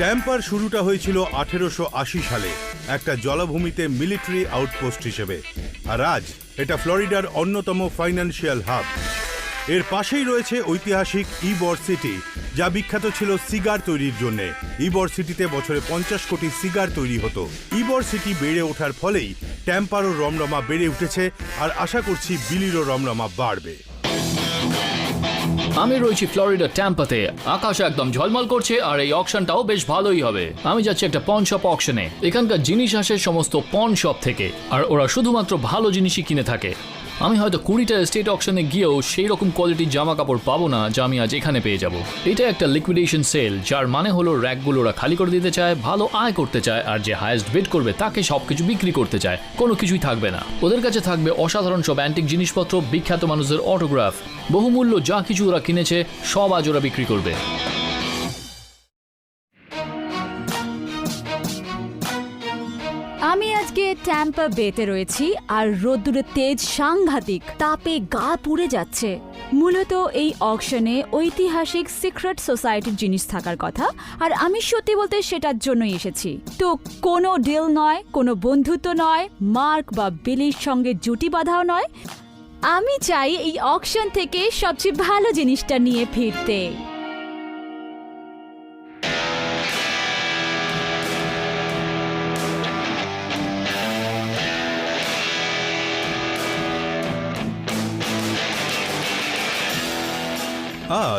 Tamper শুরুটা হয়েছিল 1880 সালে একটা জলাভূমিতে মিলিটারি আউটপোস্ট হিসেবে, আর আজ এটা ফ্লোরিডার অন্যতম ফাইন্যান্সিয়াল হাব। এর পাশেই রয়েছে ঐতিহাসিক ইবর সিটি, যা বিখ্যাত ছিল সিগার তৈরির জন্য। ইবর সিটিতে বছরে 50 কোটি সিগার তৈরি হতো। ইবর সিটি বেড়ে ওঠার ফলেই ট্যাম্পারও রমরমা বেড়ে উঠেছে, আর আশা করছি বিলিরও রমরমা বাড়বে। আমি রয়েছি ফ্লোরিডা ট্যাম্পাতে। আকাশ একদম ঝলমল করছে আর এই অকশনটাও বেশ ভালোই হবে। আমি যাচ্ছি একটা পন শপ অকশনে। এখানকার জিনিস আসে সমস্ত পন শপ থেকে, আর ওরা শুধুমাত্র ভালো জিনিসই কিনে থাকে। আমি হয়তো 20টা স্টেট অকশনে গিয়েও সেই রকম কোয়ালিটির জামা কাপড় পাবো না যা আমি আজ এখানে পেয়ে যাব। এটা একটা লিকুইডেশন সেল, যার মানে হলো র্যাকগুলো ওরা খালি করে দিতে চায়, ভালো আয় করতে চায়, আর যে হাইয়েস্ট বিড করবে তাকে সবকিছু বিক্রি করতে চায়। কোনো কিছুই থাকবে না। ওদের কাছে থাকবে অসাধারণ সব অ্যান্টিক জিনিসপত্র, বিখ্যাত মানুষদের অটোগ্রাফ, বহুমূল্য যা কিছু ওরা কিনেছে সব আজ ওরা বিক্রি করবে। আমি আজকে ট্যাম্পা বেতে রয়েছি, আর রোদ্দুরের তেজ সাংঘাতিক, তাপে গা পুড়ে যাচ্ছে। মূলত এই অকশনে ঐতিহাসিক সিক্রেট সোসাইটির জিনিস থাকার কথা, আর আমি সত্যি বলতে সেটার জন্যই এসেছি। তো কোনো ডিল নয়, কোনো বন্ধুত্ব নয়, মার্ক বা বিলির সঙ্গে জুটি বাঁধাও নয়। আমি চাই এই অকশন থেকে সবচেয়ে ভালো জিনিসটা নিয়ে ফিরতে।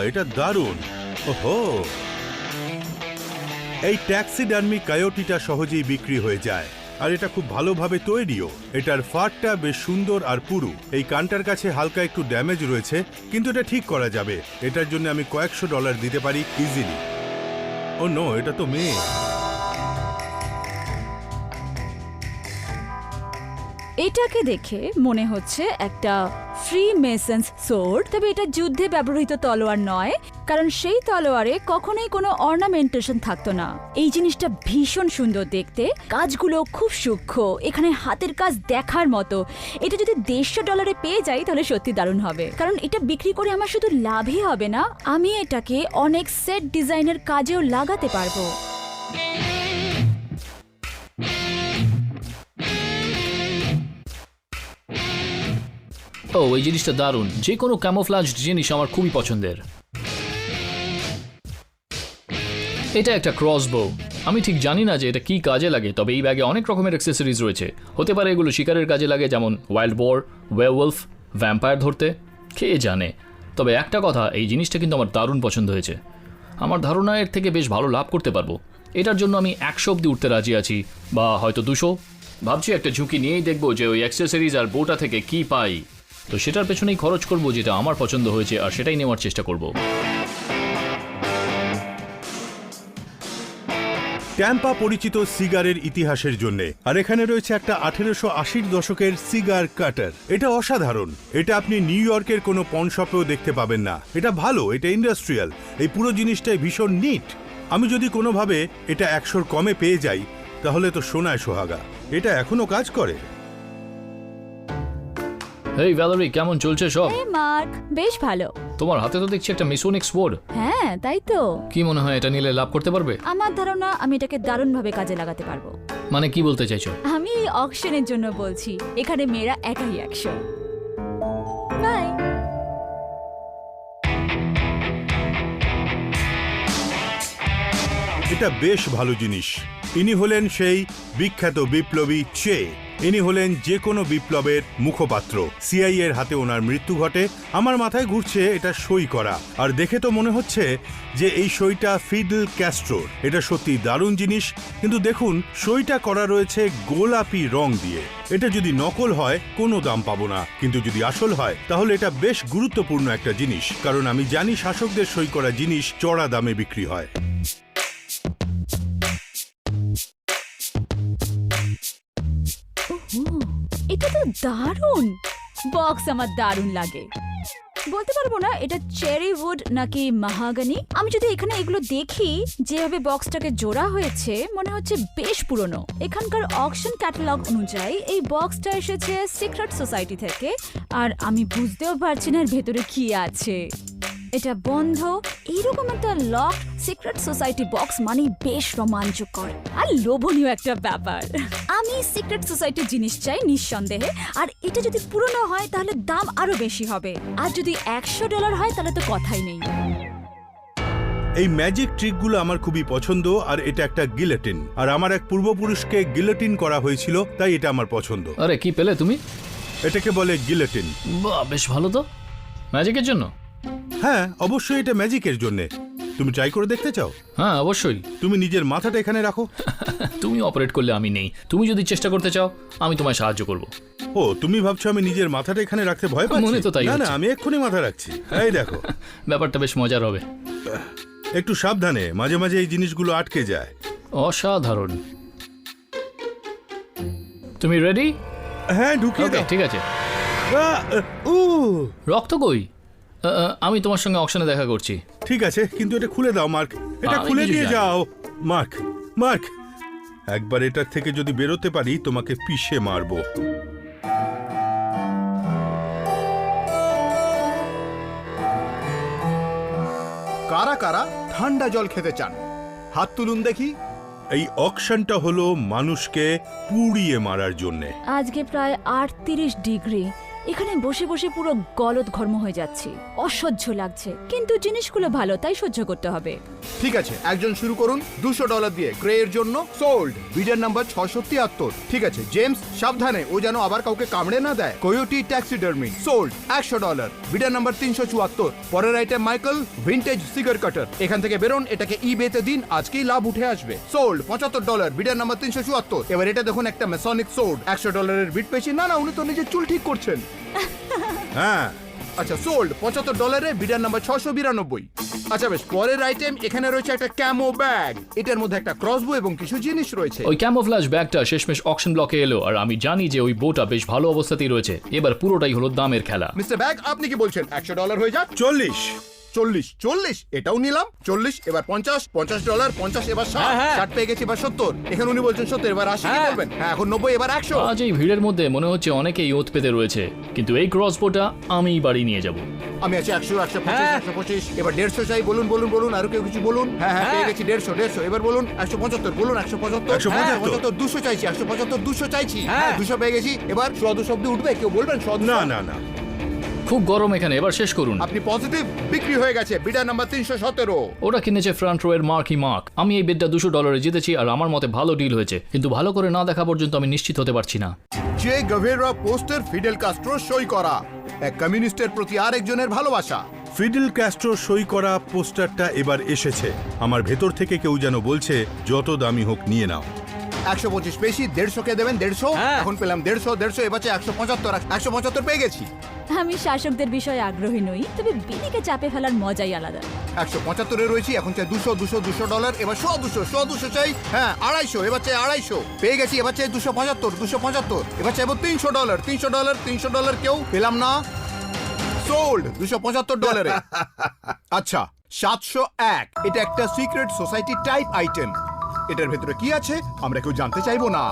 এটা দারুণ। ওহো, এই ট্যাক্সিডার্মি কায়োটিটা সহজেই বিক্রি হয়ে যায়, আর এটা খুব ভালোভাবে তৈরিও। এটার ফারটা বেশ সুন্দর আর পুরু। এই কানটার কাছে হালকা একটু ড্যামেজ রয়েছে, কিন্তু এটা ঠিক করা যাবে। এটার জন্য আমি কয়েকশো ডলার দিতে পারি ইজিলি। ও নো, এটা তো মেয়ে। এটাকে দেখে মনে হচ্ছে একটা ফ্রি মেসন্স সোর্ড, তবে এটা যুদ্ধে ব্যবহৃত তলোয়ার নয়, কারণ সেই তলোয়ারে কখনোই কোনো অর্নামেন্টেশন থাকতো না। এই জিনিসটা ভীষণ সুন্দর দেখতে, কাজগুলো খুব সূক্ষ্ম, এখানে হাতের কাজ দেখার মতো। এটা যদি $150 পেয়ে যাই তাহলে সত্যি দারুণ হবে, কারণ এটা বিক্রি করে আমার শুধু লাভই হবে না, আমি এটাকে অনেক সেট ডিজাইনের কাজেও লাগাতে পারবো। ও, এই জিনিসটা দারুণ। যে কোনো ক্যামোফ্লাজড জিনিস আমার খুবই পছন্দের। এটা একটা ক্রসবো। আমি ঠিক জানি না যে এটা কি কাজে লাগে, তবে এই ব্যাগে অনেক রকমের অ্যাক্সেসরিজ রয়েছে। হতে পারে এগুলো শিকারের কাজে লাগে, যেমন ওয়াইল্ড বোর, ওয়্যারওয়ুলফ, ভ্যাম্পায়ার ধরতে, কে জানে। তবে একটা কথা, এই জিনিসটা কিন্তু আমার দারুণ পছন্দ হয়েছে। আমার ধারণা এর থেকে বেশ ভালো লাভ করতে পারবো। এটার জন্য আমি 100 অব্দি উঠতে রাজি আছি, বা হয়তো 200। ভাবছি একটা ঝুঁকি নিয়েই দেখবো যে ওই অ্যাক্সেসরিজ আর বোটা থেকে কি পাই। তো সেটার পেছনেই খরচ করব, যেটা আমার পছন্দ হয়েছে, আর সেটাই নেওয়ার চেষ্টা করব। ট্যাম্পা পরিচিত সিগারের ইতিহাসের জন্য, আর এখানে রয়েছে একটা 1880 দশকের সিগার কাটার। এটা অসাধারণ। এটা আপনি নিউ ইয়র্কের কোনো পন শপেও দেখতে পাবেন না। এটা ভালো, এটা ইন্ডাস্ট্রিয়াল। এই পুরো জিনিসটাই ভীষণ নিট। আমি যদি কোনোভাবে এটা 100-র কমে পেয়ে যাই তাহলে তো সোনায় সোহাগা। এটা এখনো কাজ করে। এই ভ্যালেরি, কেমন চলছে সব? এই মার্ক, বেশ ভালো। তোমার হাতে তো দেখছি একটা মেসোনিক সোর্ড। হ্যাঁ, তাই তো। কি মনে হয় এটা নিলে লাভ করতে পারবে? আমার ধারণা আমি এটাকে দারুণভাবে কাজে লাগাতে পারবো। মানে কি বলতে চাইছো? আমি এই অকশনের জন্য বলছি। এখানে মেয়েরা একাই 100। বাই। এটা বেশ ভালো জিনিস। ইনি হলেন সেই বিখ্যাত বিপ্লবী চে। ইনি হলেন যে কোনো বিপ্লবের মুখপাত্র। সিআইএ এর হাতে ওনার মৃত্যু ঘটে। আমার মাথায় ঘুরছে এটা সই করা, আর দেখে তো মনে হচ্ছে যে এই সইটা ফিডেল ক্যাস্ট্রোর। এটা সত্যি দারুণ জিনিস, কিন্তু দেখুন সইটা করা রয়েছে গোলাপি রং দিয়ে। এটা যদি নকল হয় কোনো দাম পাবো না, কিন্তু যদি আসল হয় তাহলে এটা বেশ গুরুত্বপূর্ণ একটা জিনিস, কারণ আমি জানি শাসকদের সই করা জিনিস চড়া দামে বিক্রি হয়। এটা তো দারুণ। বক্স আমার দারুণ লাগে। বলতে পারবো না এটা চেরি উড নাকি মাহাগানি। আমি যদি এখানে এগুলো দেখি, যেভাবে বক্সটাকে জোড়া হয়েছে মনে হচ্ছে বেশ পুরনো। এখানকার অকশন ক্যাটালগ অনুযায়ী এই বক্সটা এসেছে সিক্রেট সোসাইটি থেকে, আর আমি বুঝতেও পারছি না এর ভেতরে কি আছে। এটা বন্ধ। এরকম একটা লক সিক্রেট সোসাইটি বক্স মানে বেশ রোমাঞ্চকর আর লোভনীয় একটা ব্যাপার। আমি সিক্রেট সোসাইটির জিনিস চাই নিঃসন্দেহে, আর এটা যদি পুরনো হয় তাহলে দাম আরো বেশি হবে, আর যদি $100 হয় তাহলে তো কথাই নেই। এই ম্যাজিক ট্রিকগুলো আমার খুবই পছন্দ, আর এটা একটা গিলোটিন, আর আমার এক পূর্বপুরুষকে গিলোটিন করা হয়েছিল, তাই এটা আমার পছন্দ। আরে কি পেলে তুমি? এটাকে বলে গিলোটিন। বাহ, বেশ ভালো তো। ম্যাজিকের জন্য? হ্যাঁ, অবশ্যই এটা ম্যাজিকের জন্য। তুমি ট্রাই করে দেখতে চাও? হ্যাঁ অবশ্যই। তুমি নিজের মাথাটা এখানে রাখো। তুমি অপারেট করলে আমি নেই। তুমি যদি চেষ্টা করতে চাও আমি তোমায় সাহায্য করব। ও, তুমি ভাবছো আমি নিজের মাথাটা এখানে রাখতে ভয় পাচ্ছি? মনে তো তাই না না, হচ্ছে। আমি এক্ষুনি মাথা রাখছি। এই দেখো, ব্যাপারটা বেশ মজার হবে। একটু সাবধানে, মাঝে মাঝে এই জিনিসগুলো আটকে যায়। অসাধারণ। তুমি রেডি? হ্যাঁ, ঢুকিয়ে ওকে, দাও। ঠিক আছে। উ রক্ত কই? আমি তোমার সঙ্গে অকশনে দেখা করছি। ঠিক আছে, কিন্তু এটা খুলে দাও মার্ক। এটা আমি খুলে কিছু দিয়ে জানি। যাও মার্ক। মার্ক, একবার এটার থেকে যদি বেরোতে পারি তোমাকে পিষে মারবো। কারা কারা ঠান্ডা জল খেতে চান? হাত তুলুন দেখি। এই অকশনটা হলো মানুষকে পুড়িয়ে মারার জন্যে। আজকে প্রায় 38 ডিগ্রি। এখানে বসে বসে পুরো গলদঘর্ম হয়ে যাচ্ছি, অসহ্য লাগছে, কিন্তু জিনিসগুলো ভালো তাই সহ্য করতে হবে। ঠিক আছে, একজন শুরু করুন $200 দিয়ে। ক্রে এর জন্য সোল্ড। Bidder number 673। ঠিক আছে জেমস, সাবধানে, ও যেন আবার কাউকে কামড়ে না দেয়। কোয়োটি ট্যাক্সিডার্মি সোল্ড $100। বিডার নাম্বার 374। পরের আইটেম মাইকেল, ভিনটেজ সিগার কাটার। এখান থেকে বেরোন, এটাকে ইবেতে দিন, আজকেই লাভ উঠে আসবে। সোল্ড $75। বিডার নাম্বার 374। এবার এটা দেখুন, একটা মেসনিক সোর্ড। $100 বিট পেয়েছি। না না, উনি তো নিজের চুল ঠিক করছেন। হ্যাঁ, আচ্ছা সোল্ড $75। বিডার নাম্বার 692। আচ্ছা বেশ, পরের আইটেম এখানে রয়েছে একটা ক্যামো ব্যাগ। এটার মধ্যে একটা ক্রসবো এবং কিছু জিনিস রয়েছে। ওই ক্যামোফ্লাজ ব্যাগটা শেষমেশ অকশন ব্লকে এলো, আর আমি জানি যে ওই বোটা বেশ ভালো অবস্থাতেই রয়েছে। এবার পুরোটাই হলো দামের খেলা। মিস্টার ব্যাগ, আপনি কি বলছেন? $100 হয়ে যাক। 40। 40 এটাও নিলাম। 40, এবার $50, $50, এবার 60, 60 পেয়ে গেছি, এবার 70। এখানে উনি বলছেন 70, এবার 80 কি বলবেন? হ্যাঁ, এখন 90, এবার 100। আজ এই ভিড়ের মধ্যে মনে হচ্ছে অনেকেই ওত পেতে রয়েছে, কিন্তু এই ক্রসবোটা আমিই বাড়ি নিয়ে যাব। আমি আছি 100, 125, 125, এবার 150 চাই। বলুন বলুন বলুন, আরো কেউ কিছু বলুন। হ্যাঁ হ্যাঁ, পেয়ে গেছি 150। এবার বলুন 175, বলুন 175। 175, 200 চাইছি। 175, 200 চাইছি। হ্যাঁ, 200 পেয়ে গেছি। এবার 100 অব্দি উঠবে, কেউ বলবেন 100? না না না, খুব গরম এখানে, এবার শেষ করুন। আপনি পজিটিভ। বিক্রি হয়ে গেছে। বিডার নাম্বার 317। ওরা কিনেছে ফ্রন্ট রো এর মার্কি মার্ক। আমি এই বেডটা $200 জিতেছি, আর আমার মতে ভালো ডিল হয়েছে, কিন্তু ভালো করে না দেখা পর্যন্ত আমি নিশ্চিত হতে পারছি না। যে গাভেরা পোস্টার, ফিডেল কাস্ট্রো সই করা। এক কমিউনিস্টের প্রতি আরেকজনের ভালোবাসা। ফিডেল ক্যাস্ট্রো সই করা পোস্টারটা এবার এসেছে। আমার ভেতর থেকে কেউ যেন বলছে যত দামি হোক নিয়ে নাও। 125 বেশি, 150 কে দেবেন 150। এখন পেলাম 150, এবার 175, 175 পেয়ে গেছি। আমি শাসকদের বিষয়ে আগ্রহী নই, তবে বিলিকে চাপে ফেলার মজাই আলাদা। 175 রয়েছি, এখন চাই 200, $200, এবার 200 চাই। হ্যাঁ, 250, এবার চাই 250। পেয়ে গেছি, এবার চাই 275, এবার চাইবো $300। কেউ পেলাম না। সোল্ড $275। আচ্ছা, 701। এটা একটা সিক্রেট সোসাইটি টাইপ আইটেম। এটার ভেতরে কি আছে আমরা কেউ জানতে চাইবো না।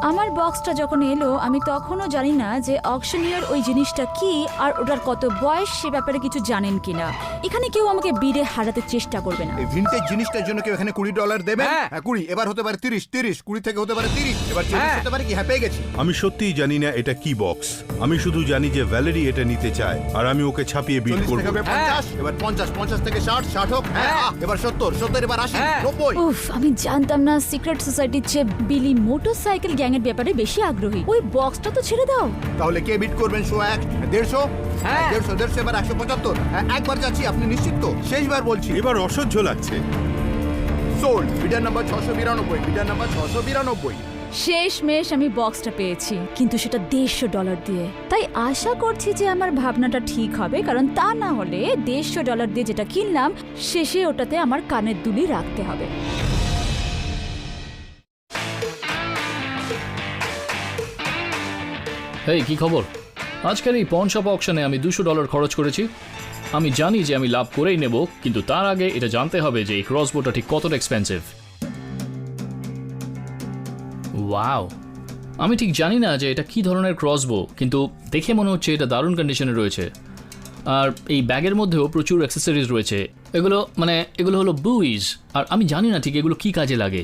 আমার বক্সটা যখন এলো আমি তখনও জানি না যে অকশনিয়ার ওই জিনিসটা কি আর ওটার কত বয়স, সে ব্যাপারে কিছু জানেন কিনা। এখানে কেউ আমাকে বিড়ে হারাতে চেষ্টা করবে না। এই ভিনটেজ জিনিসটার জন্য কেউ এখানে $20 দেবে? হ্যাঁ 20, এবার হতে পারে 30, 20 থেকে হতে পারে 30, এবার 40 হতে পারে কি? হ্যাঁ, পেয়ে গেছি। আমি সত্যিই জানি না এটা কি বক্স। আমি শুধু জানি যে ভ্যালেরি এটা নিতে চায়, আর আমি ওকে ছাপিয়ে বিট 40 করব। থেকে 50, এবার 50, 50 থেকে 60, 60 হোক। হ্যাঁ, এবার 70, 70, এবার 80, 90। উফ, আমি জানতাম না সিক্রেট সোসাইটির চেয়ে বিলি মোটরসাইকেল গ্যাং এর ব্যাপারে বেশি আগ্রহী। ওই বক্সটা তো ছেড়ে দাও। তাহলে কে বিট করবেন? 100, 150, 150, এবার 175। হ্যাঁ, একবার যাচ্ছি, আপনি নিশ্চিত তো? শেষবার বলছি। এবার অসহ্য লাগছে। Sold bidder number 692। Bidder number 692। শেষমেশ আমি বক্সটা পেয়েছি, কিন্তু সেটা $150 দিয়ে। তাই আশা করছি যে আমার ভাবনাটা ঠিক হবে, কারণ তা না হলে $150 দিয়ে যেটা কিনলাম শেষে ওটাতে আমার কানের দুলি রাখতে হবে। হেই, কি খবর? আজকের এই পন শপ অকশনে আমি $200 খরচ করেছি। আমি জানি যে আমি লাভ করেই নেব, কিন্তু তার আগে এটা জানতে হবে যে এই ক্রসবোটা ঠিক কতটা এক্সপেন্সিভ। ওয়াও, আমি ঠিক জানি না যে এটা কি ধরনের ক্রসবো, কিন্তু দেখে মনে হচ্ছে এটা দারুণ কন্ডিশনে রয়েছে। আর এই ব্যাগের মধ্যেও প্রচুর অ্যাক্সেসরিজ রয়েছে। এগুলো হলো বুইজ, আর আমি জানি না ঠিক এগুলো কি কাজে লাগে।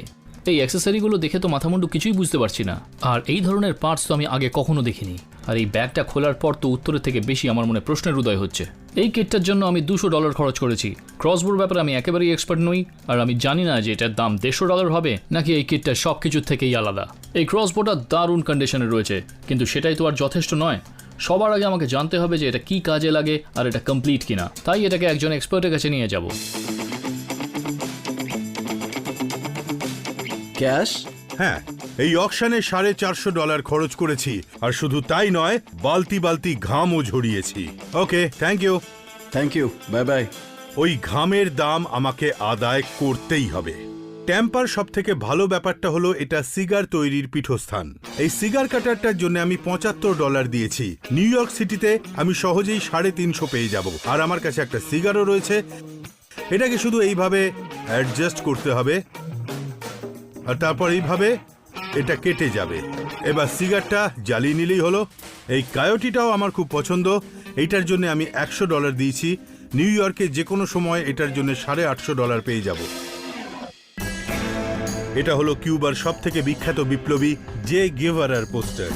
এই অ্যাক্সেসরিগুলো দেখে তো মাথামুন্ডু কিছুই বুঝতে পারছি না, আর এই ধরনের পার্টস তো আমি আগে কখনো দেখিনি। আর এই ব্যাগটা খোলার পর তো উত্তরের থেকে বেশি আমার মনে প্রশ্নের উদয় হচ্ছে। এই কিটটার জন্য আমি $200 খরচ করেছি। ক্রসবোর ব্যাপারে আমি একেবারেই এক্সপার্ট নই, আর আমি জানি না যে এটার দাম $150 হবে নাকি এই কিটটা সব কিছুর থেকেই আলাদা। এই ক্রসবোটা দারুণ কন্ডিশনে রয়েছে, কিন্তু সেটাই তো আর যথেষ্ট নয়। সবার আগে আমাকে জানতে হবে যে এটা কি কাজে লাগে আর এটা কমপ্লিট কিনা। তাই এটাকে একজন এক্সপার্টের কাছে নিয়ে যাব। ক্যাশ? হ্যাঁ, এই অকশনে $450 খরচ করেছি, আর শুধু তাই নয়, বালতি বালতি ঘামও ঝরিয়েছি। Okay, thank you. Thank you, bye bye. ওই ঘামের দাম আমাকে আদায় করতেই হবে। ট্যাম্পার সব থেকে ভালো ব্যাপারটা হলো এটা সিগার তৈরির পীঠস্থান। এই সিগার কাটারটার জন্য আমি $75 দিয়েছি। নিউ ইয়র্ক সিটিতে আমি সহজেই 350 পেয়ে যাব, আর আমার কাছে একটা সিগারও রয়েছে। এটাকে শুধু এইভাবে অ্যাডজাস্ট করতে হবে, আর তারপর এইভাবে এটা কেটে যাবে। এবার সিগারটা জ্বালিয়ে নিলেই হলো। এই কায়োটিটাও আমার খুব পছন্দ। এইটার জন্য আমি $100 দিয়েছি। নিউ ইয়র্কে যে কোনো সময় এটার জন্য $850 পেয়ে যাব। এটা হলো কিউবার সব থেকে বিখ্যাত বিপ্লবী জে গেভারার পোস্টার।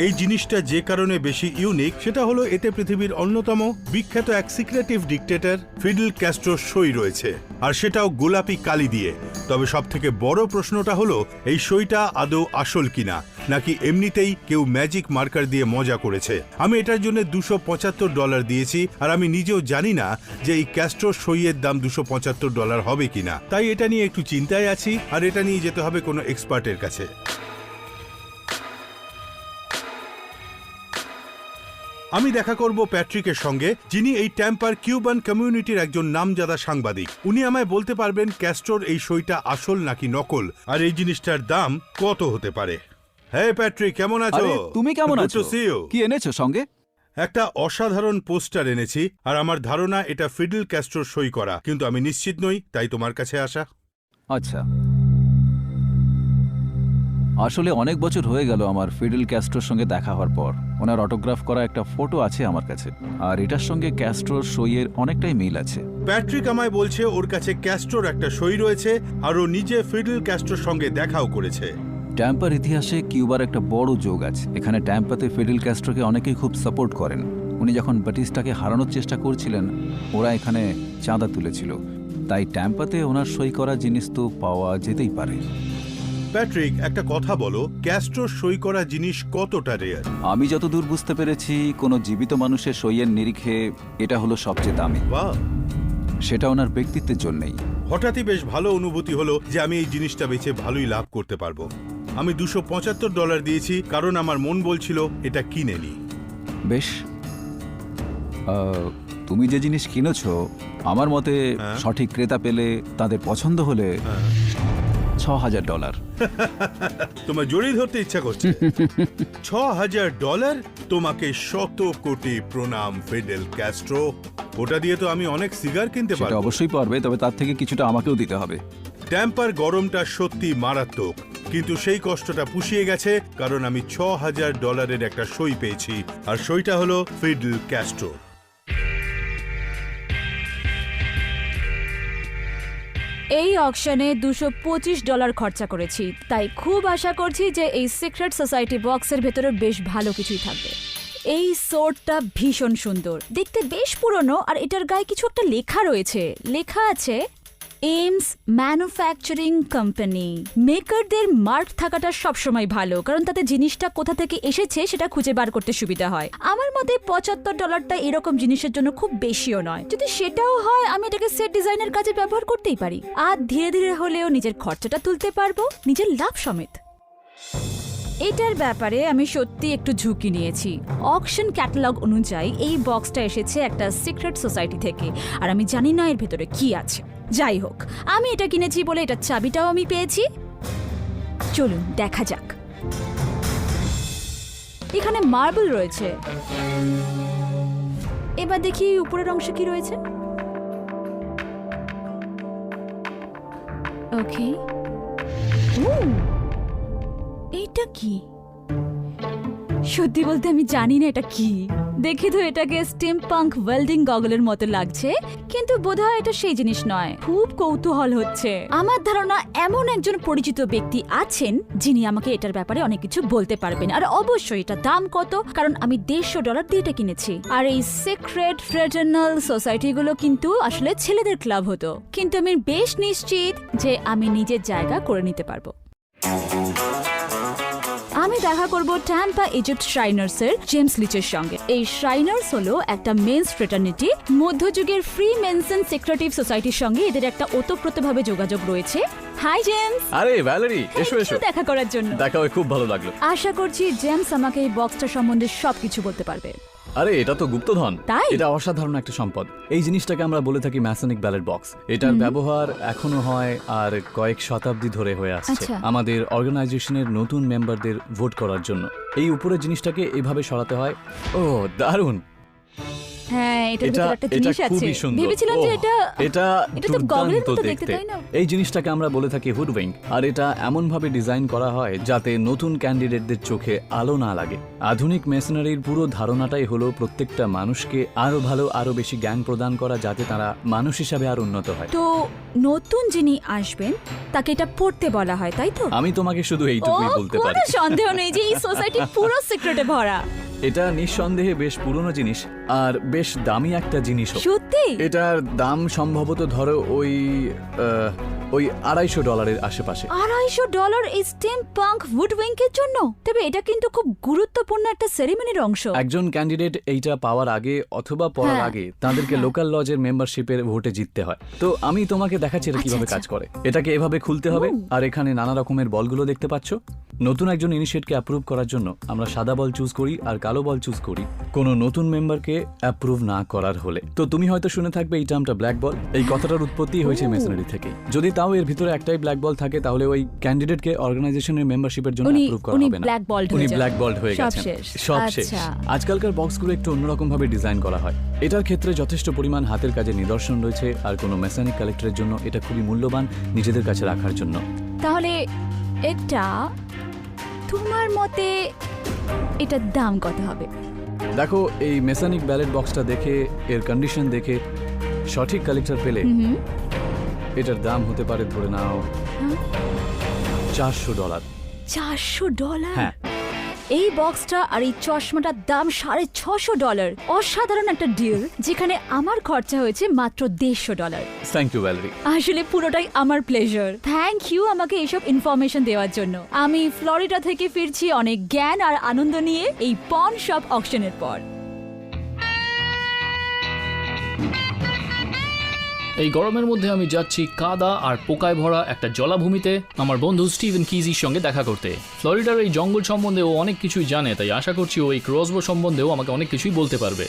এই জিনিসটা যে কারণে বেশি ইউনিক সেটা হলো এতে পৃথিবীর অন্যতম বিখ্যাত এক সিক্রেটিভ ডিক্টেটর ফিডেল ক্যাস্ট্রোর সই রয়েছে, আর সেটাও গোলাপি কালি দিয়ে। তবে সব থেকে বড় প্রশ্নটা হলো এই সইটা আদৌ আসল কিনা, নাকি এমনিতেই কেউ ম্যাজিক মার্কার দিয়ে মজা করেছে। আমি এটার জন্য $275 দিয়েছি, আর আমি নিজেও জানি না যে এই ক্যাস্ট্রোর সইয়ের দাম $275 হবে কিনা। তাই এটা নিয়ে একটু চিন্তায় আছি, আর এটা নিয়ে যেতে হবে কোনো এক্সপার্টের কাছে। আমি দেখা করব প্যাট্রিকের সঙ্গে, যিনি এই ট্যাম্পার কিউবান কমিউনিটির একজন নামজাদা সাংবাদিক। উনি আমায় বলতে পারবেন ক্যাস্ট্রোর এই সইটা আসল নাকি নকল, আর এই জিনিসটার দাম কত হতে পারে। হ্যাঁ প্যাট্রিক, কেমন আছো? আরে তুমি কেমন Good আছো? to see you. কি এনেছো সঙ্গে? একটা অসাধারণ পোস্টার এনেছি, আর আমার ধারণা এটা ফিডেল ক্যাস্ট্রোর সই করা, কিন্তু আমি নিশ্চিত নই, তাই তোমার কাছে আসা। আচ্ছা, আসলে অনেক বছর হয়ে গেল আমার ফিডেল ক্যাস্ট্রোর সঙ্গে দেখা হওয়ার পর। ওনার অটোগ্রাফ করা একটা ফটো আছে আমার কাছে, আর এটার সঙ্গে ক্যাস্ট্রোর সইয়ের অনেকটাই মিল আছে। প্যাট্রিক আমায় বলছে ওর কাছে ক্যাস্ট্রোর একটা সই রয়েছে, আর ও নিজে ফিডেল ক্যাস্ট্রোর সঙ্গে দেখাও করেছে। ট্যাম্পার ইতিহাসে কিউবার একটা বড় যোগ আছে। এখানে ট্যাম্পাতে ফিডেল ক্যাস্ট্রোকে অনেকেই খুব সাপোর্ট করেন। উনি যখন ব্যাটিস্টাকে হারানোর চেষ্টা করছিলেন, ওরা এখানে চাঁদা তুলেছিল। তাই ট্যাম্পাতে ওনার সই করা জিনিস তো পাওয়া যেতেই পারে। প্যাট্রিক, একটা কথা বলো, ক্যাস্ট্রোর সই করা জিনিস কতটা রেয়ার? আমি যতদূর বুঝতে পেরেছি, কোনো জীবিত মানুষের সইয়ের নিরিখে এটা হলো সবচেয়ে দামি। বাহ, সেটা ওনার ব্যক্তিত্বের জন্যই। হঠাৎই বেশ ভালো অনুভূতি হলো যে আমি এই জিনিসটা বেচে ভালোই লাভ করতে পারবো। আমি $275 দিয়েছি, কারণ আমার মন বলছিল এটা কিনে নি। বেশ, তুমি যে জিনিস কিনেছো, আমার মতে হ্যাঁ। সঠিক ক্রেতা পেলে, তাদের পছন্দ হলে $6000। তোমার জড়িয়ে ধরতে ইচ্ছা করছে। $6000? তোমাকে 100 কোটি প্রণাম ফিডেল ক্যাস্ট্রো। ওটা দিয়ে তো আমি অনেক সিগার কিনতে সেটা পারবো। অবশ্যই পারবে, তবে তার থেকে কিছুটা আমাকেও দিতে হবে। ট্যাম্পার গরমটা সত্যি মারাত্মক, কিন্তু সেই কষ্টটা পুষিয়ে গেছে, কারণ আমি $6000 একটা সই পেয়েছি, আর সইটা হলো ফিডেল ক্যাস্ট্রো। এই অকশনে $225 খরচা করেছি, তাই খুব আশা করছি যে এই সিক্রেট সোসাইটি বক্সের ভেতরে বেশ ভালো কিছুই থাকবে। এই সোর্টটা ভীষণ সুন্দর, দেখতে বেশ পুরনো, আর এটার গায়ে কিছু একটা লেখা রয়েছে। লেখা আছে এইমস ম্যানুফ্যাকচারিং কোম্পানি। মেকারদের মার্ক থাকাটা সবসময় ভালো, কারণ তাতে জিনিসটা কোথা থেকে এসেছে সেটা খুঁজে বার করতে সুবিধা হয়। আমার মতে $75টা এরকম জিনিসের জন্য খুব বেশিও নয়। যদি সেটাও হয়, আমি এটাকে সেট ডিজাইনের কাজে ব্যবহার করতেই পারি, আর ধীরে ধীরে হলেও নিজের খরচাটা তুলতে পারবো, নিজের লাভ সমেত। এটার ব্যাপারে আমি সত্যি একটু ঝুঁকি নিয়েছি। অকশন ক্যাটালগ অনুযায়ী এই বক্সটা এসেছে একটা সিক্রেট সোসাইটি থেকে, আর আমি জানি না এর ভেতরে কি আছে। যাই হোক, আমি এটা কিনেছি বলে এটার চাবিটাও আমি পেয়েছি। চলুন দেখা যাক। এখানে মার্বেল রয়েছে। এবার দেখি উপরের অংশে কি রয়েছে। ওকে, এইটা কি? সত্যি বলতে আমি জানি না এটা কি। দেখি তো এটাকে স্টিম পাঙ্ক ওয়েল্ডিং গগলের মতো লাগছে, কিন্তু বোধহয় এটা সেই জিনিস নয়। খুব কৌতূহল হচ্ছে। আমার ধারণা এমন একজন পরিচিত ব্যক্তি আছেন যিনি আমাকে এটার ব্যাপারে অনেক কিছু বলতে পারবেন। আর অবশ্যই এটা দাম কত, কারণ আমি $150 দিয়ে এটা কিনেছি। আর এই সিক্রেট ফ্রেটার্নাল সোসাইটি গুলো কিন্তু আসলে ছেলেদের ক্লাব হতো, কিন্তু আমি বেশ নিশ্চিত যে আমি নিজের জায়গা করে নিতে পারবো। আমি দেখা করব ট্যাম্পা ইজিপ্ট শ্রাইনার্স এর জেমস লিচের সঙ্গে। এই শ্রাইনার্স হলো একটা মেন্স ফ্রেটার্নিটি। মধ্যযুগের ফ্রি মেনসন সেক্রেটিভ সোসাইটির সঙ্গে এদের একটা ওতপ্রোতভাবে যোগাযোগ রয়েছে। High James. আরে ভ্যালেরি, এসো এসো। দেখা করার জন্য। দেখা হয়ে খুব ভালো লাগলো। আশা করছি জেমস আমাকে এই বক্সটা সম্বন্ধে সবকিছু বলতে পারবে। আরে এটা তো গুপ্তধন। তাই? এটা অসাধারণ একটা সম্পদ। এই জিনিসটাকে আমরা বলে থাকি ম্যাসনিক ব্যালেট বক্স। এটার ব্যবহার এখনো হয় আর কয়েক শতাব্দী ধরে হয়ে আসছে আচ্ছা। আমাদের অর্গানাইজেশনের নতুন মেম্বারদের ভোট করার জন্য। এই উপরের জিনিসটাকে এইভাবে সরাতে হয়। ও দারুণ। হ্যাঁ, এটার এটা ভিতরে একটা এটা জিনিস আছে। খুবই সুন্দর। ভেবেছিলাম যে ওহ, এটা তো গগলের দুর্দান্ত মতো দেখতে, দেখতে। তাই না? এই জিনিসটাকে আমরা বলে থাকি হুডউইং, আর এটা এমন ভাবে ডিজাইন করা হয় যাতে নতুন ক্যান্ডিডেটদের চোখে আলো না লাগে। আধুনিক মেশনারির পুরো ধারণাটাই হলো প্রত্যেকটা মানুষকে আরো ভালো, আরো বেশি জ্ঞান প্রদান করা, যাতে তারা মানুষ হিসাবে আর উন্নত হয়। তো নতুন যিনি আসবেন তাকে এটা পড়তে বলা হয়, তাই তো? আমি তোমাকে শুধু এইটুকুই বলতে পারি। কোনো সন্দেহ নেই যে এই সোসাইটি পুরো সিক্রেটে ভরা। এটা নিঃসন্দেহে বেশ পুরনো জিনিস আর বেশ দামি একটা জিনিসও। সত্যি? এটার দাম সম্ভবত ধরো ওই $250 আশেপাশে। $250 এই স্টেম পাঙ্ক উডউইঙ্কের জন্য? তবে এটা কিন্তু খুব গুরুত্বপূর্ণ একটা সেরিমনির অংশ। একজন ক্যান্ডিডেট এইটা পাওয়ার আগে অথবা পড়ার হ্যাঁ। আগে তাদেরকে লোকাল লজের মেম্বারশিপের ভোটে জিততে হয়। তো আমি তোমাকে দেখাচ্ছি এটা কিভাবে আচ্ছা, কাজ করে। এটাকে এভাবে খুলতে হবে, হুম। আর এখানে নানা রকমের বলগুলো দেখতে পাচ্ছ। নতুন একজন ইনিশিয়েটকে অ্যাপ্রুভ করার জন্য আমরা সাদা বল চুজ করি আর কালো বল চুজ করি কোনো নতুন মেম্বারকে অ্যাপ্রুভ না করার হলে। তো তুমি হয়তো শুনে থাকবে এই টার্মটা ব্ল্যাক বল। এই কথাটার উৎপত্তি হয়েছে মেসনারি থেকে। যদি তাও এর ভিতরে একটাই ব্ল্যাক বল থাকে, তাহলে ওই ক্যান্ডিডেটকে অর্গানাইজেশনের মেম্বারশিপের জন্য অ্যাপ্রুভ করা হবে না। ব্ল্যাক বল্ড উনি হয়ে ব্ল্যাক বল্ড হয়ে সব গেছেন। শেষ। সব শেষ। আচ্ছা। আজকালকার বক্সগুলো একটু অন্যরকম ভাবে ডিজাইন করা হয়। এটার ক্ষেত্রে যথেষ্ট পরিমাণ হাতের কাজের নিদর্শন রয়েছে, আর কোনো মেকানিক কালেক্টরের জন্য এটা খুবই মূল্যবান নিজেদের কাছে রাখার জন্য। তাহলে এটা তোমার মতে এটার দাম কত হবে? দেখো, এই মেকানিক ব্যালেট বক্সটা দেখে, এর কন্ডিশন দেখে সঠিক কালেক্টর পেলে হুম। এটার দাম হতে পারে ধরে নাও $400। $400? হ্যাঁ। এই বক্সটা আর এই চশমাটার দাম $650। অসাধারণ একটা ডিল, যেখানে আমার খরচা হয়েছে মাত্র $150। Thank you Valerie. আসলে পুরোটাই আমার প্লেজার। থ্যাংক ইউ আমাকে এসব ইনফরমেশন দেওয়ার জন্য। আমি ফ্লোরিডা থেকে ফিরছি অনেক জ্ঞান আর আনন্দ নিয়ে এই পন শপ অকশনের পর। এই গরমের মধ্যে আমি যাচ্ছি কাদা আর পোকায় ভরা একটা জলাভূমিতে আমার বন্ধু স্টিভেন কিজির সঙ্গে দেখা করতে। ফ্লোরিডার এই জঙ্গল সম্বন্ধে ও অনেক কিছুই জানে, তাই আশা করছি ও এই ক্রসবো সম্বন্ধেও আমাকে অনেক কিছুই বলতে পারবে।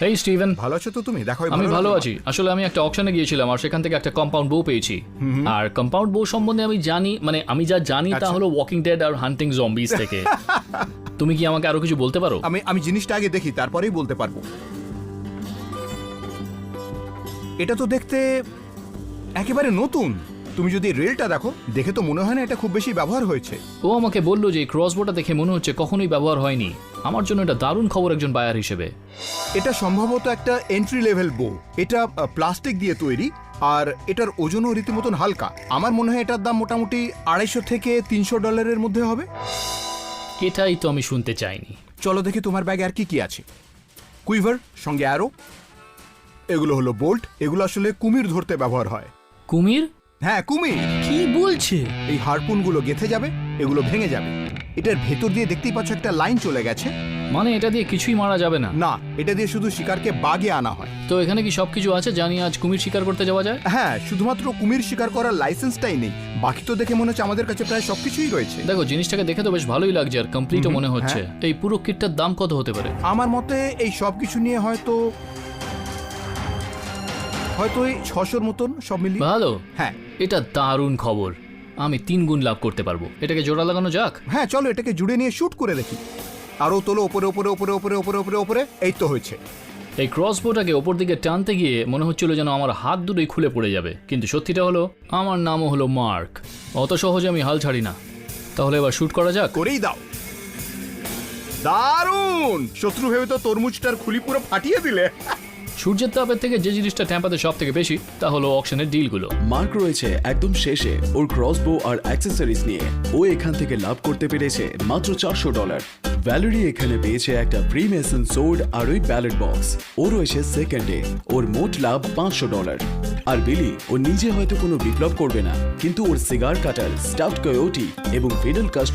এই স্টিভেন। ভালো আছো তো তুমি? দেখো আমি ভালো আছি। আসলে আমি একটা অকশনে গিয়েছিলাম আর সেখান থেকে একটা কম্পাউন্ড বউ পেয়েছি। আর কম্পাউন্ড বউ সম্বন্ধে আমি জানি, মানে আমি যা জানি তা হলো ওয়াকিং ডেড আর হান্টিং জম্বিজ থেকে। তুমি কি আমাকে আরো কিছু বলতে পারো? আমি জিনিসটা আগে দেখি, তারপরেই বলতে পারবো। এটা তো দেখতে একেবারে নতুন। তুমি যদি রেলটা দেখো, দেখে তো মনে হয় না এটা খুব বেশি ব্যবহার হয়েছে। ও আমাকে বললো যে ক্রসবোটা দেখে মনে হচ্ছে কখনোই ব্যবহার হয়নি। আমার জন্য এটা দারুণ খবর একজন বায়ার হিসেবে। এটা সম্ভবত একটা এন্ট্রি লেভেল বো। এটা প্লাস্টিক দিয়ে তৈরি, আর এটার ওজনও রীতিমতন হালকা। আমার মনে হয় এটার দাম মোটামুটি $250 থেকে $300 মধ্যে হবে। এটাই তো আমি শুনতে চাইনি। চলো দেখি তোমার ব্যাগে আর কি কি আছে। কুইভার, সঙ্গে অ্যারো, এগুলো হলো বোল্ট। এগুলো আসলে কুমির ধরতে ব্যবহার হয়। কুমির? হ্যাঁ, কুমির। কি বলছে? এই হারপুনগুলো গেথে যাবে, এগুলো ভেঙে যাবে। এটার ভেতর দিয়ে দেখতেই পাচ্ছ একটা লাইন চলে গেছে। মানে এটা দিয়ে কিছুই মারা যাবে না? না, এটা দিয়ে শুধু শিকারকে বাগে আনা হয়। তো এখানে কি সবকিছু আছে জানি আজ কুমির শিকার করতে যাওয়া যায়? হ্যাঁ, শুধুমাত্র কুমির শিকার করার লাইসেন্সটাই নেই, বাকি তো দেখে মনে হচ্ছে আমাদের কাছে প্রায় সবকিছুই রয়েছে। দেখো, জিনিসটাকে দেখে তো বেশ ভালোই লাগছে আর কমপ্লিটও মনে হচ্ছে। এই পুরো কিটটার দাম কত হতে পারে? আমার মতে এই সবকিছু নিয়ে হয়তো এই 600-র মতন সব মিলিয়ে। ভালো। হ্যাঁ। এটা দারুণ খবর। আমি 3 গুণ লাভ করতে পারবো। এটাকে জোড়া লাগানো যাক। হ্যাঁ, চলো এটাকে জুড়ে নিয়ে শুট করে দেখি। আরো তোলো, ওপরে ওপরে ওপরে ওপরে ওপরে ওপরে ওপরে। এই তো হয়েছে। এই ক্রসবোটাকে ওপর দিকে টানতে গিয়ে মনে হচ্ছিল যেন আমার হাত দুটোই খুলে পড়ে যাবে, কিন্তু সত্যিটা হলো আমার নামও হলো মার্ক। অত সহজে আমি হাল ছাড়ি না। তাহলে এবার শুট করা যাক। করেই দাও। দারুণ! শত্রু ভেবে তো তরমুজটার খুলি পুরো ফাটিয়ে দিলে। সূর্যের তাপের থেকে যে জিনিসটা ট্যাম্পাতে সব থেকে বেশি তা হলো অকশনের ডিলগুলো। মার্ক রয়েছে একদম শেষে ওর ক্রসবো আর অ্যাক্সেসরিজ নিয়ে। ও এখান থেকে লাভ করতে পেরেছে মাত্র $400। ভ্যালেরি এখানে পেয়েছে একটা ফ্রিমেসন সোর্ড আর ওই ব্যালেট বক্স। ও রয়েছে সেকেন্ডে, ওর মোট লাভ $500। আর বিলি ও নিজে হয়তো কোনো বিপ্লব করবে না, কিন্তু ওর সিগার কাটার, স্টাফড কয়োটি এবং ফিডেল কাস্ট